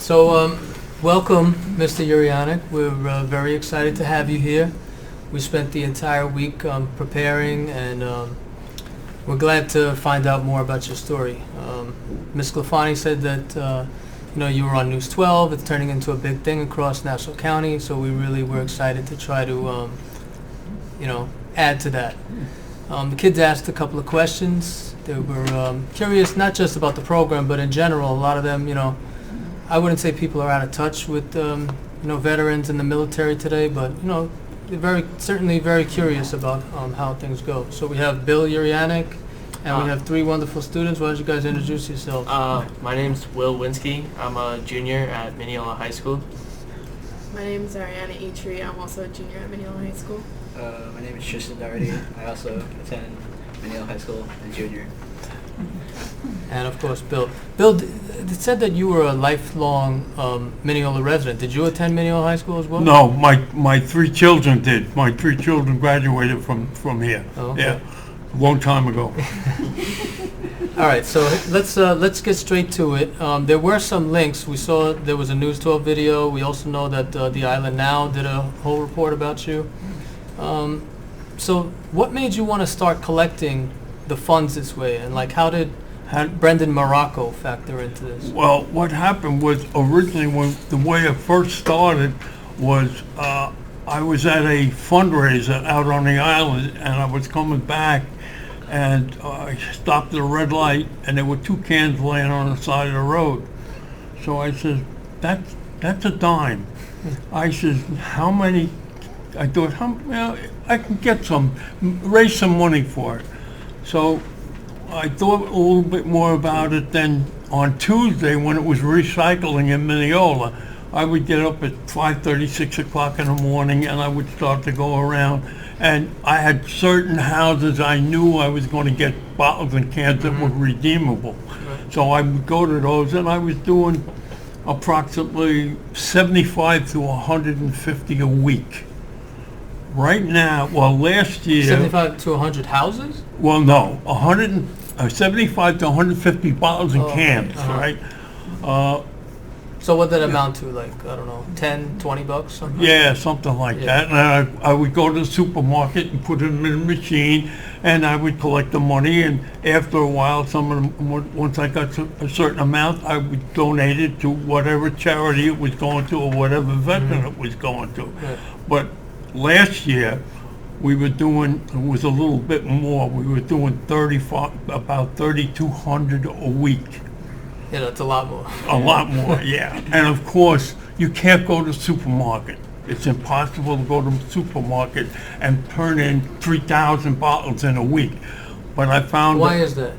So, welcome, Mr. Urianek. We're very excited to have you here. We spent the entire week preparing, and we're glad to find out more about your story. Ms. Glafani said that you were on News 12. It's turning into a big thing across Nassau County, so we really were excited to try to add to that. The kids asked a couple of questions. They were curious not just about the program, but in general. A lot of them, I wouldn't say people are out of touch with veterans in the military today, but they're certainly very curious about how things go. So we have Bill Urianek, and we have three wonderful students. Why don't you guys introduce yourselves? My name's Will Winsky. I'm a junior at Mineola High School. My name is Ariana Etri. I'm also a junior at Mineola High School. My name is Tristan Doherty. I also attend Mineola High School and junior. And of course, Bill. Bill, it said that you were a lifelong Mineola resident. Did you attend Mineola High School as well? No, my three children did. My three children graduated from here. Oh, okay. Yeah, a long time ago. All right, so let's get straight to it. There were some links. We saw there was a News 12 video. We also know that The Island Now did a whole report about you. So what made you want to start collecting the funds this way, and how did Brendan Morocco factor into this? Well, what happened was originally the way it first started was I was at a fundraiser out on the island, and I was coming back, and I stopped at a red light, and there were two cans laying on the side of the road. So I said, that's a dime. I said, how many? I thought, I can get raise some money for it. So I thought a little bit more about it. Then on Tuesday, when it was recycling in Mineola, I would get up at 5:30, 6 o'clock in the morning, and I would start to go around. And I had certain houses I knew I was going to get bottles and cans that were redeemable. Right. So I would go to those, and I was doing approximately 75 to 150 a week. Right now, last year... 75 to 100 houses? Well, no, 75 to 150 bottles and cans, okay. Right? So what did it amount to, I don't know, 10, 20 bucks, something? Yeah, something like that. And I would go to the supermarket and put it in the machine, and I would collect the money, and after a while, once I got a certain amount, I would donate it to whatever charity it was going to or whatever veteran it was going to. Yeah. But last year, we were doing, it was a little bit more, we were doing about 3,200 a week. Yeah, that's a lot more. A lot more, yeah. And of course, you can't go to the supermarket. It's impossible to go to the supermarket and turn in 3,000 bottles in a week. But I found Why is that?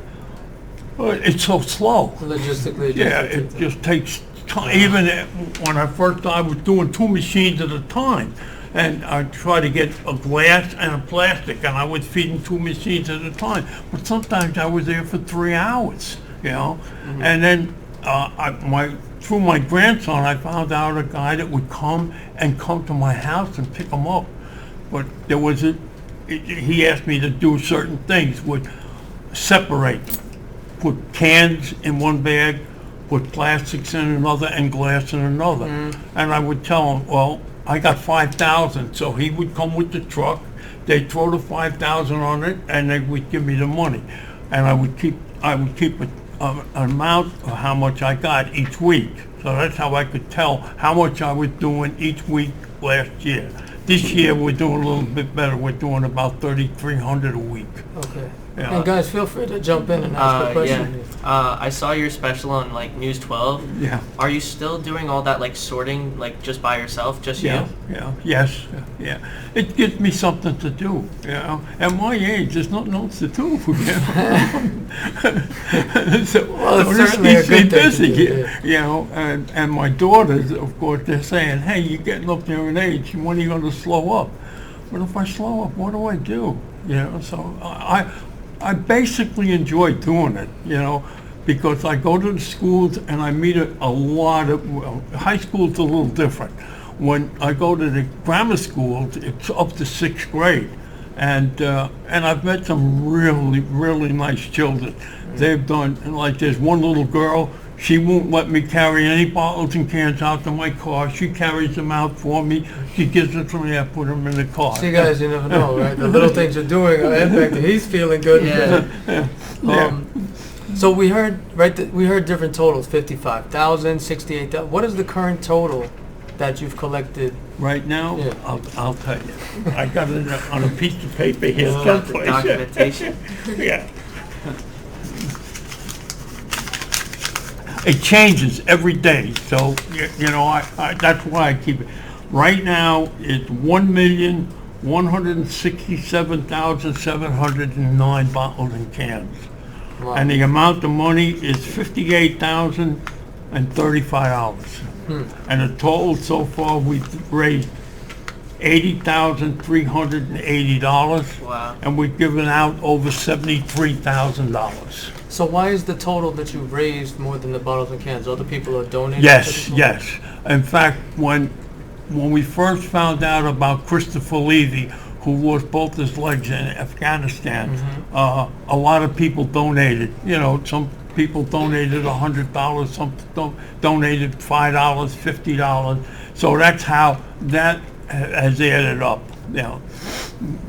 It's so slow. Logistically, Yeah, it just takes time. Even when I first started, I was doing 2 machines at a time. And I'd try to get a glass and a plastic, and I was feeding 2 machines at a time. But sometimes I was there for 3 hours, Mm-hmm. And then through my grandson, I found out a guy that would come to my house and pick them up. But he asked me to do certain things, would separate them, put cans in one bag, put plastics in another, and glass in another. And I would tell him, I got 5,000, so he would come with the truck, they'd throw the 5,000 on it, and they would give me the money. And I would keep an amount of how much I got each week. So that's how I could tell how much I was doing each week last year. This year, we're doing a little bit better. We're doing about 3,300 a week. Okay. Yeah. And guys, feel free to jump in and ask a question. Yeah. I saw your special on News 12. Yeah. Are you still doing all that sorting just by yourself, just you? Yes, yeah. It gives me something to do, At my age, there's nothing else to do, Well, it's certainly a good thing to do, And my daughters, of course, they're saying, hey, you're getting up there in age, when are you going to slow up? But if I slow up, what do I do? So I basically enjoy doing it, because I go to the schools and I meet a lot of, high school's a little different. When I go to the grammar schools, it's up to 6th grade. And I've met some really, really nice children. They've done, there's one little girl, She won't let me carry any bottles and cans out to my car. She carries them out for me. She gives them to me. I put them in the car. See, guys, you never know, right? The little things you're doing are impacting. He's feeling good. Yeah. So we heard, right? We heard different totals: 55,000, 68,000. What is the current total that you've collected? Right now, Yeah. I'll tell you. I got it on a piece of paper here. Got the someplace. documentation. Yeah. It changes every day, so, you know, I that's why I keep it. Right now, it's 1,167,709 bottles and cans. Wow. And the amount of money is $58,035. And the total so far, we've raised $80,380. Wow. And we've given out over $73,000. So why is the total that you've raised more than the bottles and cans? Other people are donating? Yes, to the yes. In fact, when we first found out about Christopher Levy, who lost both his legs in Afghanistan, a lot of people donated. You know, some people donated $100, some donated $5, $50. So that's how that has added up. You know.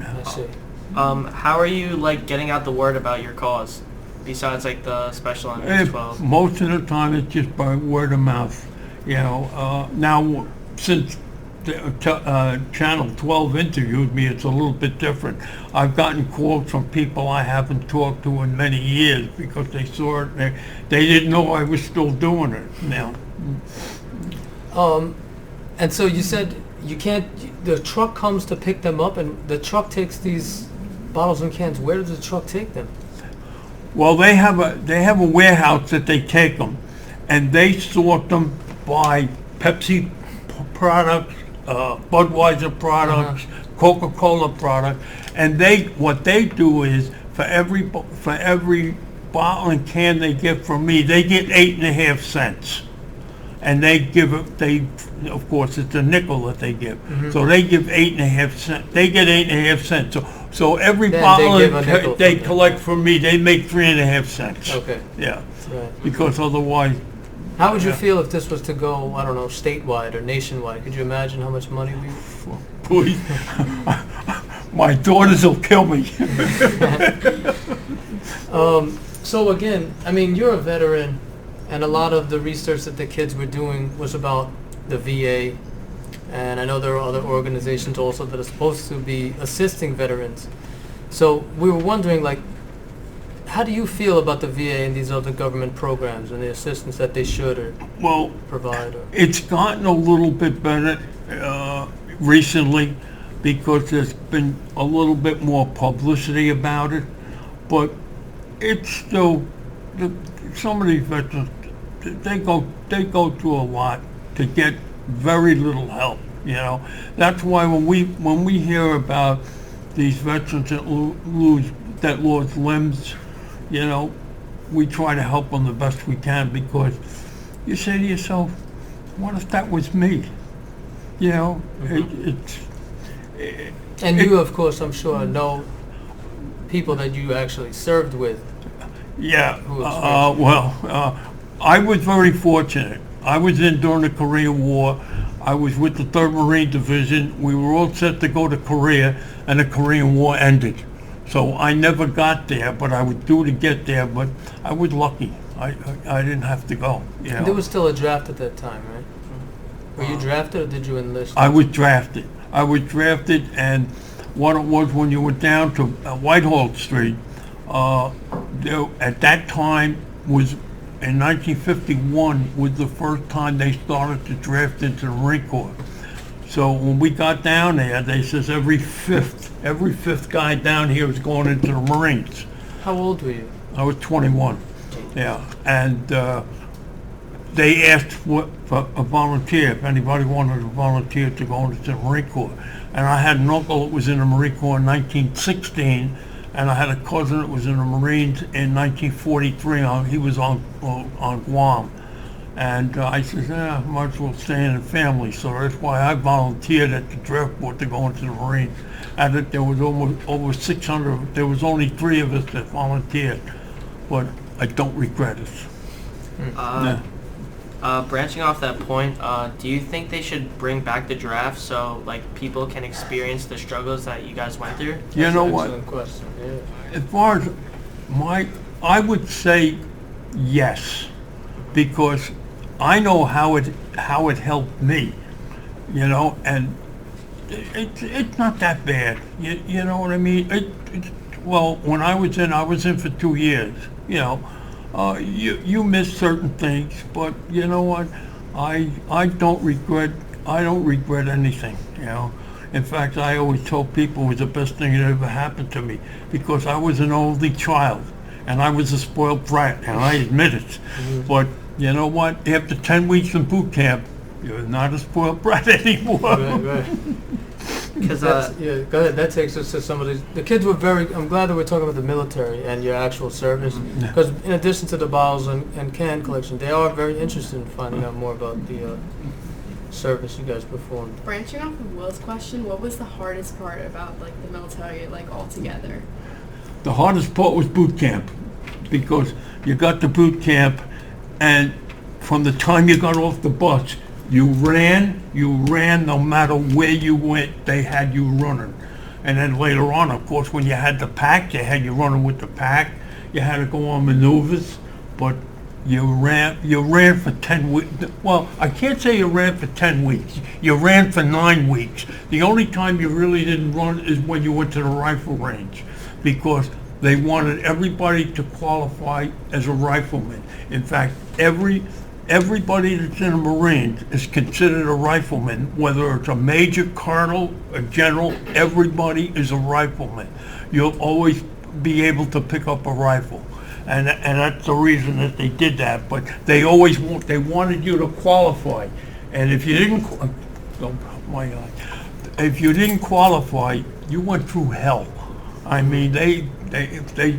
I see. How are you like getting out the word about your cause? Besides like the Special Olympics 12. Most of the time, it's just by word of mouth. You know, now since Channel 12 interviewed me, it's a little bit different. I've gotten quotes from people I haven't talked to in many years because they saw it. They didn't know I was still doing it. Now, And so you said you can't. The truck comes to pick them up, and the truck takes these bottles and cans. Where does the truck take them? well, they have a warehouse that they take them, and they sort them by Pepsi products, Budweiser products, Coca-Cola products, and what they do is for every bottle and can they get from me, they get 8.5 cents. And they give it, of course, it's a nickel that they give. So they give 8.5 cents. They get 8.5 cents. So every Then bottle they give a nickel they from collect from me, they make 3.5 cents. Okay. Yeah, Right. because otherwise, How would you Yeah. feel if this was to go, I don't know, statewide or nationwide? Could you imagine how much money we... please, my daughters will kill me. So again, I mean, you're a veteran, and a lot of the research that the kids were doing was about the VA, and I know there are other organizations also that are supposed to be assisting veterans. So we were wondering, like, how do you feel about the VA and these other government programs and the assistance that they should or Well, provide? Or, it's gotten a little bit better recently because there's been a little bit more publicity about it, but it's still, some of these veterans, they go through a lot to get very little help. You know, that's why when we hear about these veterans that lost limbs, you know, we try to help them the best we can, because you say to yourself, what if that was me? You know, and you, of course, I'm sure, know people that you actually served with. Yeah, Who was I was very fortunate. I was in during the Korean War. I was with the 3rd Marine Division. We were all set to go to Korea, and the Korean War ended. So I never got there, but I was due to get there, but I was lucky. I didn't have to go. You know? There was still a draft at that time, right? Were you drafted or did you enlist? I was drafted. And what it was, when you went down to Whitehall Street, at that time in 1951 was the first time they started to draft into the Marine Corps. So when we got down there, they says every fifth guy down here is going into the Marines. How old were you? I was 21. Yeah, and they asked for a volunteer, if anybody wanted to volunteer to go into the Marine Corps. And I had an uncle that was in the Marine Corps in 1916, and I had a cousin that was in the Marines in 1943. He was on Guam. And I said, might as well stay in the family. So that's why I volunteered at the draft board to go into the Marines. And there was almost over 600, there was only 3 of us that volunteered. But I don't regret it. Branching off that point, do you think they should bring back the draft so like people can experience the struggles that you guys went through? You know what? Excellent question. Yeah. As far as I would say yes, because I know how it helped me, you know, and it's not that bad. You know what I mean? Well, when I was in for 2 years, you know. You miss certain things, but you know what? I don't regret anything, you know. In fact, I always tell people it was the best thing that ever happened to me because I was an only child and I was a spoiled brat, and I admit it. Mm-hmm. But you know what? After 10 weeks in boot camp, you're not a spoiled brat anymore. Right. Because Yeah, go ahead. That takes us to some of the kids were very. I'm glad that we're talking about the military and your actual service, because in addition to the bottles and can collection, they are very interested in finding out more about the service you guys performed. Branching off of Will's question, what was the hardest part about like the military, like altogether? The hardest part was boot camp, because you got to boot camp, and from the time you got off the bus, you ran no matter where you went, they had you running. And then later on, of course, when you had the pack, they had you running with the pack. You had to go on maneuvers, but you ran for 10 weeks. Well, I can't say you ran for 10 weeks. You ran for 9 weeks. The only time you really didn't run is when you went to the rifle range, because they wanted everybody to qualify as a rifleman. In fact, everybody that's in the Marines is considered a rifleman, whether it's a major, colonel, a general. Everybody is a rifleman. You'll always be able to pick up a rifle, and that's the reason that they did that. But they wanted you to qualify, and if you didn't, if you didn't qualify, you went through hell. I mean, they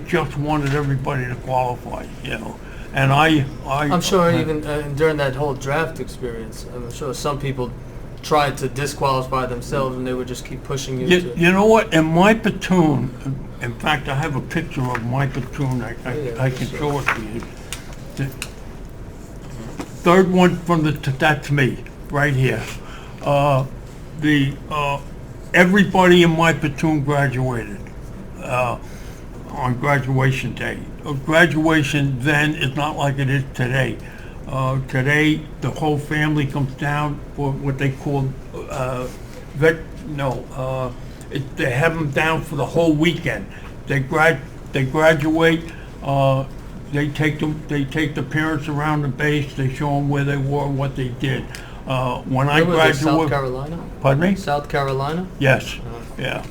just wanted everybody to qualify, you know. And I'm sure even during that whole draft experience, I'm sure some people tried to disqualify themselves, and they would just keep pushing you. You know what? In my platoon, in fact, I have a picture of my platoon. I can show it to you. The third one from that's me, right here. Everybody in my platoon graduated on graduation day. Graduation then is not like it is today. Today, the whole family comes down for what they call they have them down for the whole weekend. They graduate. They take the parents around the base. They show them where they were, what they did. When I graduated, South Carolina. Pardon me? South Carolina. Yes. Yeah.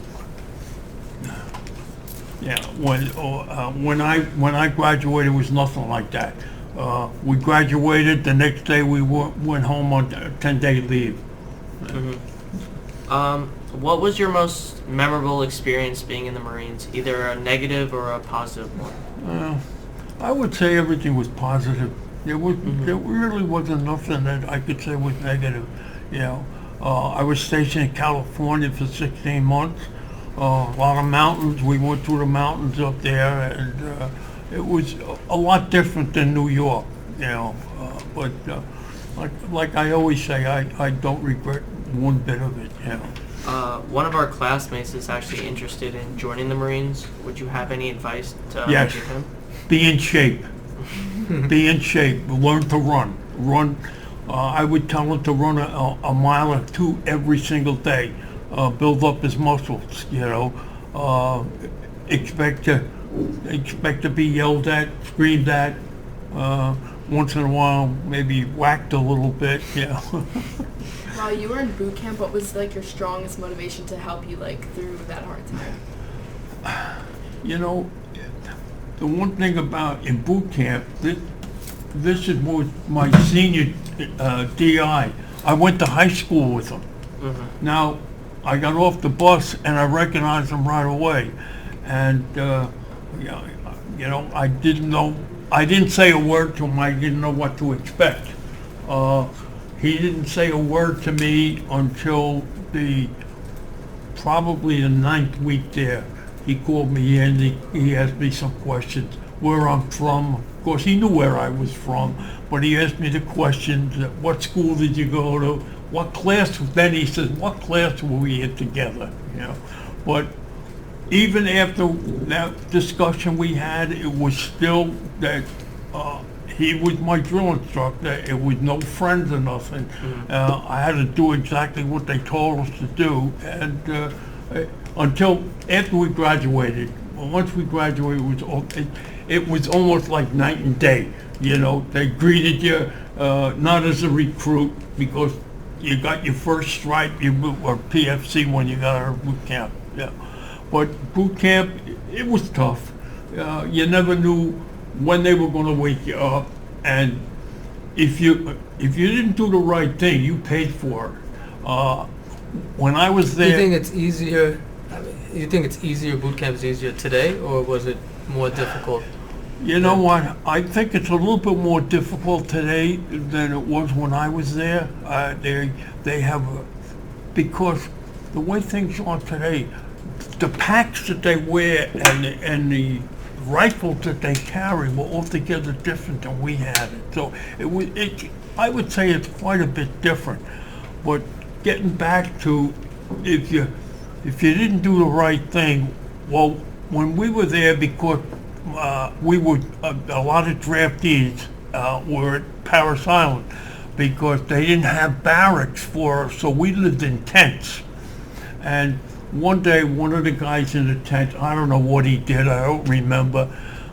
Yeah, when I graduated, it was nothing like that. We graduated, the next day we went home on a 10-day leave. What was your most memorable experience being in the Marines, either a negative or a positive one? I would say everything was positive. There really wasn't nothing that I could say was negative. You know, I was stationed in California for 16 months. A lot of mountains. We went through the mountains up there, and it was a lot different than New York, you know. But like I always say, I don't regret one bit of it, you know. One of our classmates is actually interested in joining the Marines. Would you have any advice to Yes. give him? Be in shape. Be in shape. Learn to run. Run. I would tell him to run a mile or two every single day. Build up his muscles, you know. Expect to be yelled at, screamed at. Once in a while, maybe whacked a little bit, you know. While you were in boot camp, what was like your strongest motivation to help you like through that hard time? You know, the one thing about in boot camp, this is my senior DI. I went to high school with him. Now, I got off the bus and I recognized him right away, and you know, I didn't say a word to him. I didn't know what to expect. He didn't say a word to me until probably the 9th week there. He called me in. He asked me some questions, where I'm from, of course, he knew where I was from, but he asked me the questions, what school did you go to? What class? Then he says, what class were we in together? You know, but even after that discussion we had, it was still that he was my drill instructor. It was no friends or nothing. I had to do exactly what they told us to do, and until after we graduated. Well, once we graduated, it was almost like night and day. You know, they greeted you not as a recruit because you got your first stripe, or PFC when you got out of boot camp. Yeah, but boot camp, it was tough. You never knew when they were going to wake you up, and if you didn't do the right thing, you paid for it. When I was Do you there, think it's easier? I mean, you think it's easier? Boot camp is easier today, or was it more difficult? you know what? I think it's a little bit more difficult today than it was when I was there. They have, because the way things are today, the packs that they wear and the rifles that they carry were altogether different than we had it. So I would say it's quite a bit different. But getting back to if you didn't do the right thing, well, when we were there, because we were a lot of draftees were at Paris Island because they didn't have barracks for us, so we lived in tents. And one day, one of the guys in the tent, I don't know what he did, I don't remember,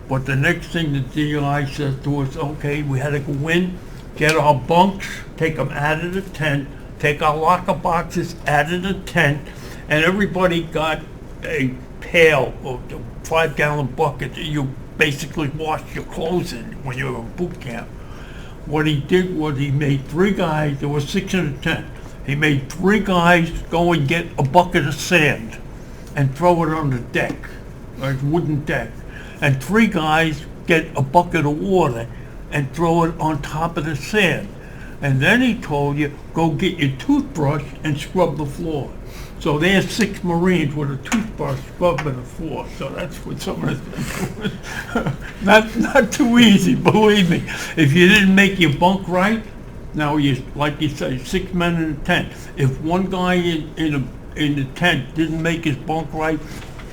but the next thing the DI says to us, okay, we had to go in, get our bunks, take them out of the tent, take our locker boxes out of the tent, and everybody got a pail of the 5-gallon bucket that you basically wash your clothes in when you were in boot camp. What he did was he made 3 guys, there were 6 in the tent, he made 3 guys go and get a bucket of sand and throw it on the deck, a wooden deck, and 3 guys get a bucket of water and throw it on top of the sand. And then he told you, go get your toothbrush and scrub the floor. So there's 6 Marines with a toothbrush scrubbing the floor. So that's what some of the not too easy, believe me. If you didn't make your bunk right, now you, like you say, 6 men in a tent. If one guy in the tent didn't make his bunk right,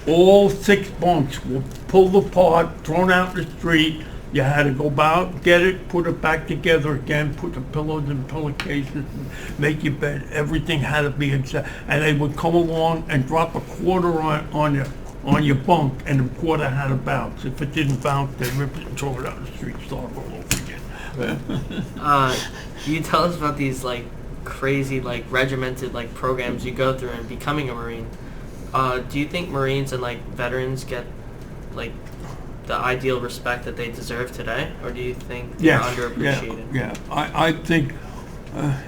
all 6 bunks were pulled apart, thrown out in the street. You had to go out, get it, put it back together again, put the pillows in pillowcases, make your bed. Everything had to be exact. And they would come along and drop a quarter on your bunk, and the quarter had to bounce. If it didn't bounce, they ripped it and throw it out the street, start all over again. You tell us about these like crazy like regimented like programs you go through in becoming a Marine. Do you think Marines and like veterans get like the ideal respect that they deserve today, or do you think they're underappreciated? Yeah. I think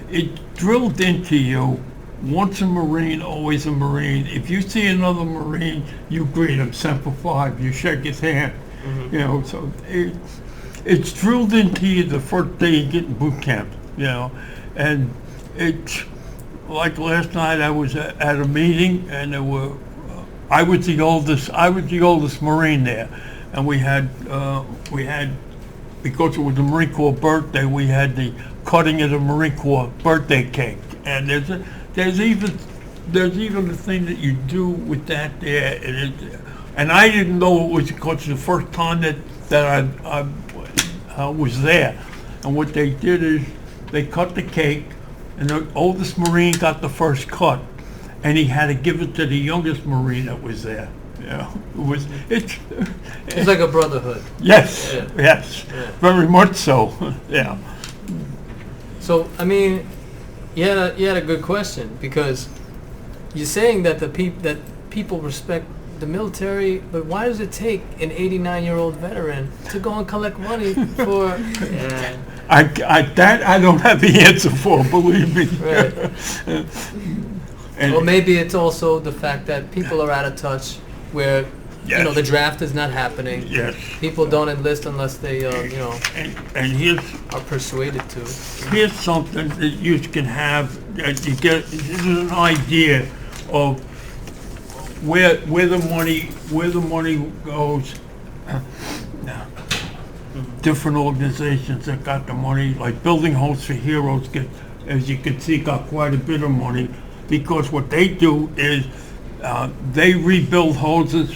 it drilled into you, once a Marine, always a Marine. If you see another Marine, you greet him, Semper Fi, you shake his hand. Mm-hmm. You know, so it's drilled into you the first day you get in boot camp, you know. And it's like last night I was at a meeting, and there were I was the oldest Marine there. And we had, because it was the Marine Corps birthday, we had the cutting of the Marine Corps birthday cake. And there's even the thing that you do with that there. And I didn't know it was because the first time that I was there. And what they did is they cut the cake, and the oldest Marine got the first cut, and he had to give it to the youngest Marine that was there. Yeah, It's like a brotherhood. Yes, Yeah. yes, Yeah. very much so. Yeah. So I mean, you had a good question, because you're saying that that people respect the military, but why does it take an 89-year-old veteran to go and collect money for? Yeah. I don't have the answer for, believe me. Right. And Or maybe it's also the fact that people are out of touch, where Yes. the draft is not happening. yes, People don't enlist unless they and here's are persuaded to. here's something that you can have. That you get this is an idea of where the money goes. different organizations that got the money, like Building Homes for Heroes get, as you can see, got quite a bit of money, because what they do is they rebuild houses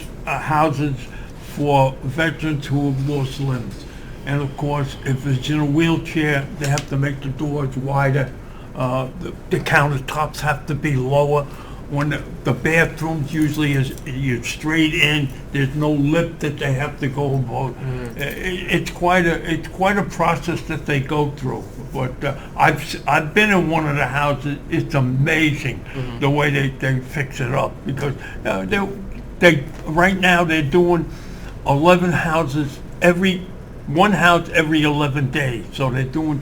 for veterans who have lost limbs. And of course, if it's in a wheelchair, they have to make the doors wider. The countertops have to be lower. When the bathrooms usually you're straight in, there's no lip that they have to go above. It's quite a process that they go through. But I've been in one of the houses. It's amazing the way they fix it up, because they right now they're doing 11 houses one house every 11 days. So they're doing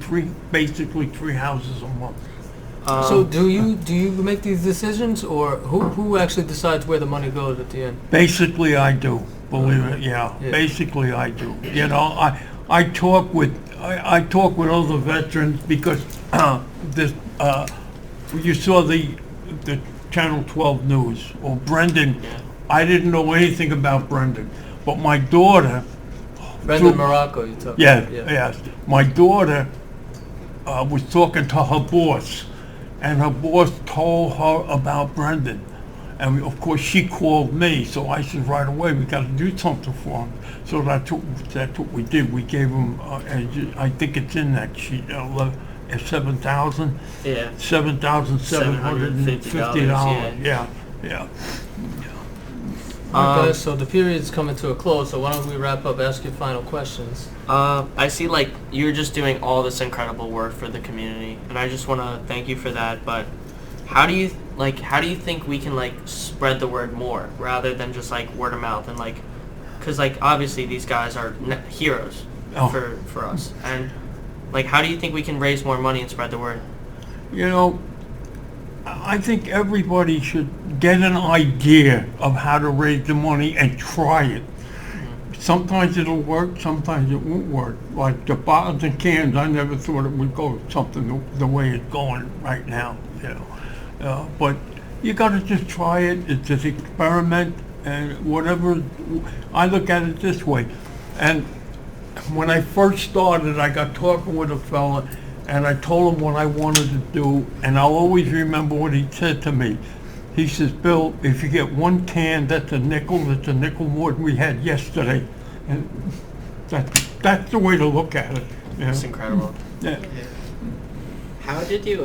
basically three houses a month. So do you make these decisions, or who actually decides where the money goes at the end? Basically, I do. Believe it, yeah. Basically, I do. You know, I talk with other veterans, because this you saw the Channel 12 news. Well, Brendan, I didn't know anything about Brendan, but my daughter. Brendan Morocco, you talk. Yes. My daughter was talking to her boss, and her boss told her about Brendan. And of course she called me, so I said right away, we got to do something for him. So that's what we did. We gave him, I think it's in that sheet, 7,000? Yeah. $7,750. Yeah. Okay, so the period's coming to a close, so why don't we wrap up, ask your final questions. I see, like, you're just doing all this incredible work for the community, and I just want to thank you for that. But how do you think we can, like, spread the word more rather than just, like, word of mouth? And, like, because, like, obviously these guys are heroes for us, and, like, how do you think we can raise more money and spread the word? You know, I think everybody should get an idea of how to raise the money and try it. Sometimes it'll work, sometimes it won't work. Like the bottles and cans, I never thought it would go something the way it's going right now. You know, but you got to just try it. It's an experiment, and whatever. I look at it this way, and when I first started, I got talking with a fella. And I told him what I wanted to do, and I'll always remember what he said to me. He says, Bill, if you get one can, that's a nickel more than we had yesterday. And that's the way to look at it. Yeah. It's incredible. Yeah. How did you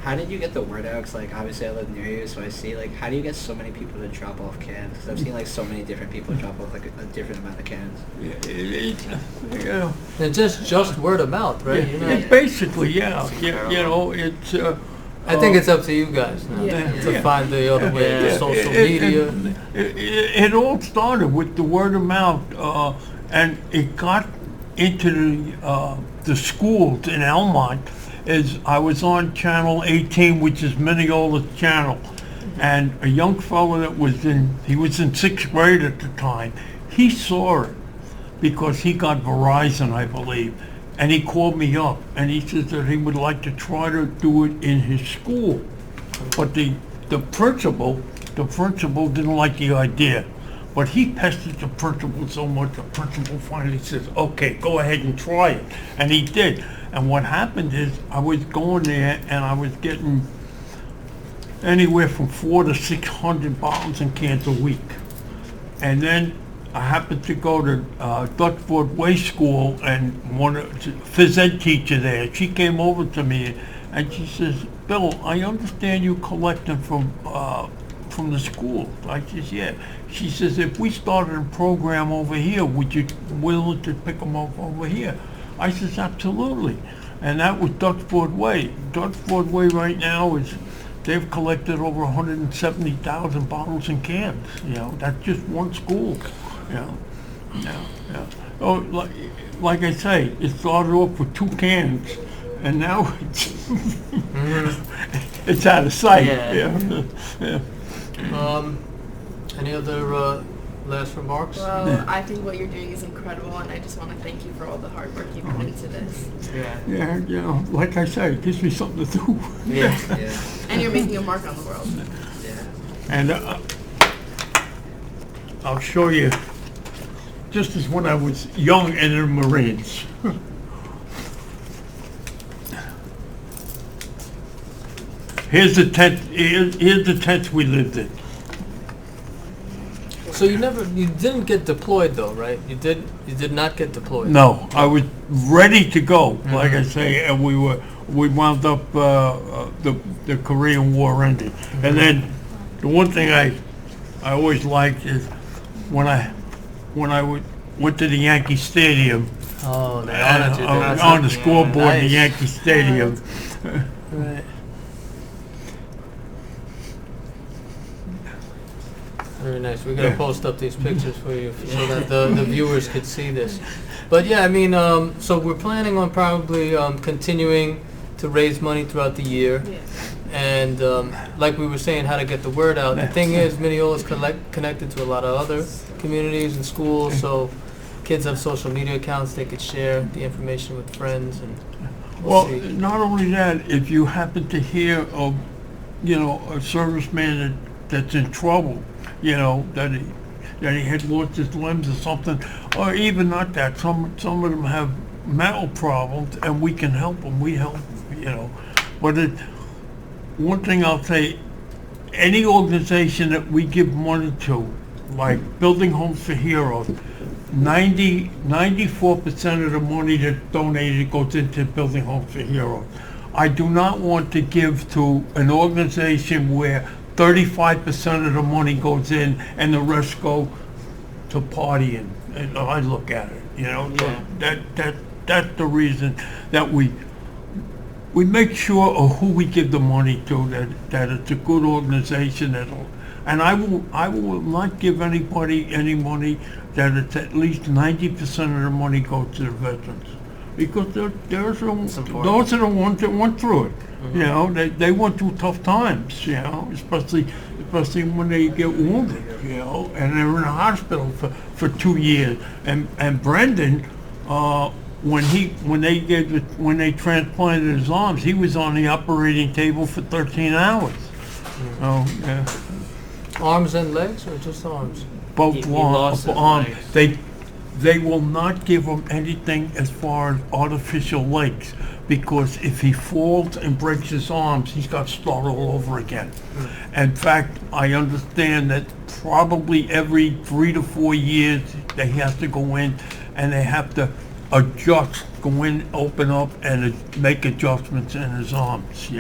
how did you get the word out? 'Cause, like, obviously I live near you, so I see, like, how do you get so many people to drop off cans? 'Cause I've seen, like, so many different people drop off, like, a different amount of cans. Yeah. And just word of mouth, right? Yeah. You know? It's basically, you know, it's... I think it's up to you guys now to find the other way, social media. It all started with the word of mouth, and it got into the schools in Elmont. As I was on Channel 18, which is Mineola's channel, and a young fellow that was in 6th grade at the time, he saw it because he got Verizon, I believe. And he called me up, and he said that he would like to try to do it in his school. But the principal didn't like the idea. But he pestered the principal so much, the principal finally says, okay, go ahead and try it. And he did. And what happened is, I was going there, and I was getting anywhere from 400 to 600 bottles and cans a week. And then I happened to go to Dutchford Way School, and one phys ed teacher there, she came over to me and she says, Bill, I understand you collecting from the school. I says, yeah. She says, if we started a program over here, would you willing to pick them up over here? I says, absolutely. And that was Dutchford Way. Dutchford Way right now they've collected over 170,000 bottles and cans. You know, that's just one school. Yeah. Oh, like I say, it started off with 2 cans, and now it's out of sight. Yeah. Any other last remarks? Well, I think what you're doing is incredible, and I just want to thank you for all the hard work you put into this. Yeah, you know, like I say, it gives me something to do. Yeah. And you're making a mark on the world. Yeah. And I'll show you just as when I was young in the Marines. Here's the tent. Here's the tent we lived in. So you didn't get deployed though, right? You did not get deployed. No, I was ready to go, like I say, and we wound up, the Korean War ended. And then, the one thing I always liked is when I went to the Yankee Stadium, Oh, they honored you. on the scoreboard in the Nice. Yankee Stadium. Right. Very nice. We're gonna Yeah. post up these pictures for you so that the viewers could see this. But yeah, I mean, so we're planning on probably continuing to raise money throughout the year. Yeah. And like we were saying, how to get the word out. The thing is, Mineola is connected to a lot of other communities and schools, so kids have social media accounts. They could share the information with friends, and Well, see. not only that, if you happen to hear of, a serviceman that's in trouble, that he had lost his limbs or something, or even not that, some of them have mental problems, and we can help them. We help them, But one thing I'll say, any organization that we give money to, like Building Homes for Heroes, 94% of the money that's donated goes into Building Homes for Heroes. I do not want to give to an organization where 35% of the money goes in and the rest go to partying. And I look at it, Yeah. That's the reason that we make sure of who we give the money to, that it's a good organization and I will not give anybody any money that it's at least 90% of the money goes to the veterans. Because those are the ones that went through it. They went through tough times, especially when they get wounded, and they're in a hospital for 2 years. And Brendan, when they transplanted his arms, he was on the operating table for 13 hours. Oh, yeah. Arms and legs, or just arms? Both He lost his arms. legs. They will not give him anything as far as artificial legs, because if he falls and breaks his arms, he's got to start all over again. In fact, I understand that probably every 3 to 4 years they have to go in and they have to adjust, go in, open up, and make adjustments in his arms.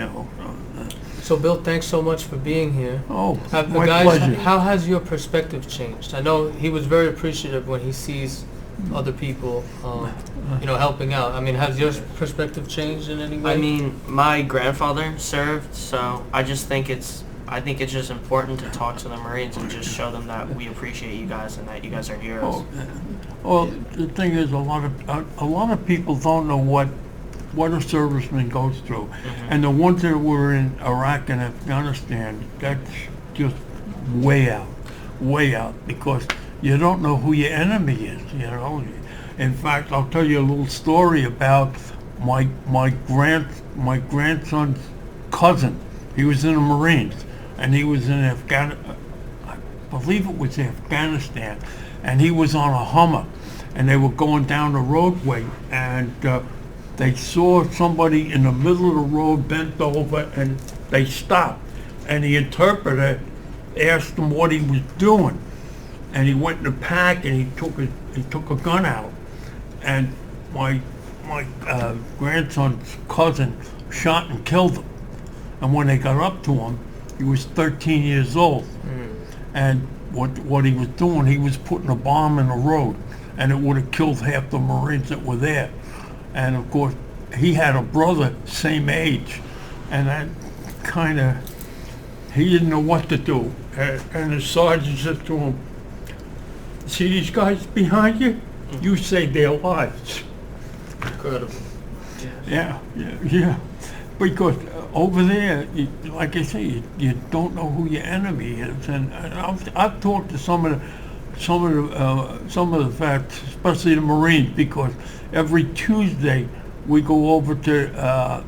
So Bill, thanks so much for being here. Oh, my Guys, pleasure. how has your perspective changed? I know he was very appreciative when he sees other people, helping out. I mean, has your perspective changed in any way? I mean, my grandfather served, so I think it's just important to talk to the Marines and just show them that we appreciate you guys and that you guys are heroes. Well, the thing is, a lot of people don't know what a serviceman goes through, and the ones that were in Iraq and Afghanistan, that's just way out, because you don't know who your enemy is. In fact, I'll tell you a little story about my grandson's cousin. He was in the Marines, and he was in I believe it was Afghanistan, and he was on a Hummer, and they were going down the roadway, and they saw somebody in the middle of the road bent over, and they stopped, and the interpreter asked him what he was doing, and he went in the pack and he took a gun out, and my grandson's cousin shot and killed him. And when they got up to him, he was 13 years old, and what he was doing, he was putting a bomb in the road, and it would have killed half the Marines that were there. And of course, he had a brother same age, and that he didn't know what to do. And the sergeant said to him, "See these guys behind you? You saved their lives." Incredible. Yeah. Because over there, like I say, you don't know who your enemy is, and I've talked to some of the vets, especially the Marines, because every Tuesday we go over to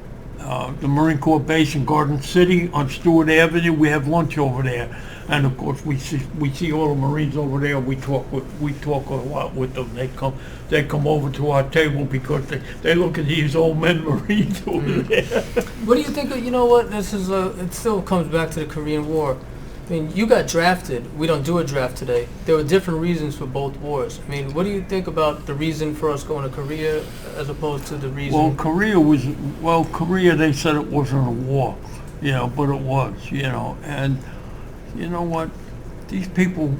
the Marine Corps base in Garden City on Stewart Avenue. We have lunch over there, and of course we see all the Marines over there. We talk a lot with them. They come over to our table because they look at these old men Marines over there. What do you think of, you know what, this is it still comes back to the Korean War. I mean, you got drafted. We don't do a draft today. There were different reasons for both wars. I mean, what do you think about the reason for us going to Korea as opposed to the reason? Well, Korea, they said it wasn't a war, but it was, and you know what? These people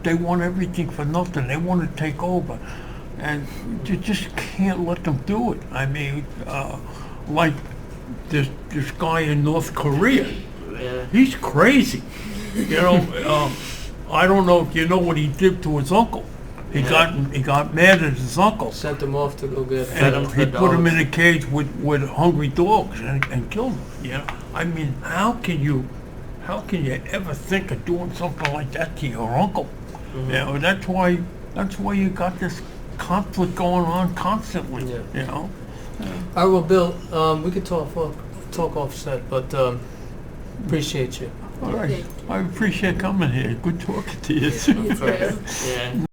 they want everything for nothing. They want to take over, and you just can't let them do it. I mean, like this guy in North Korea, Yeah. he's crazy. I don't know if you know what he did to his uncle. He got mad at his uncle. Sent them off to go get Fed And him to he the put him dogs. in a cage with hungry dogs and killed him. I mean, how can you ever think of doing something like that to your uncle? Mhm. That's why you got this conflict going on constantly. Yeah. All right, well, Bill, we could talk off set, but appreciate you. All right, I appreciate coming here. Good talking to you. You too. Yeah.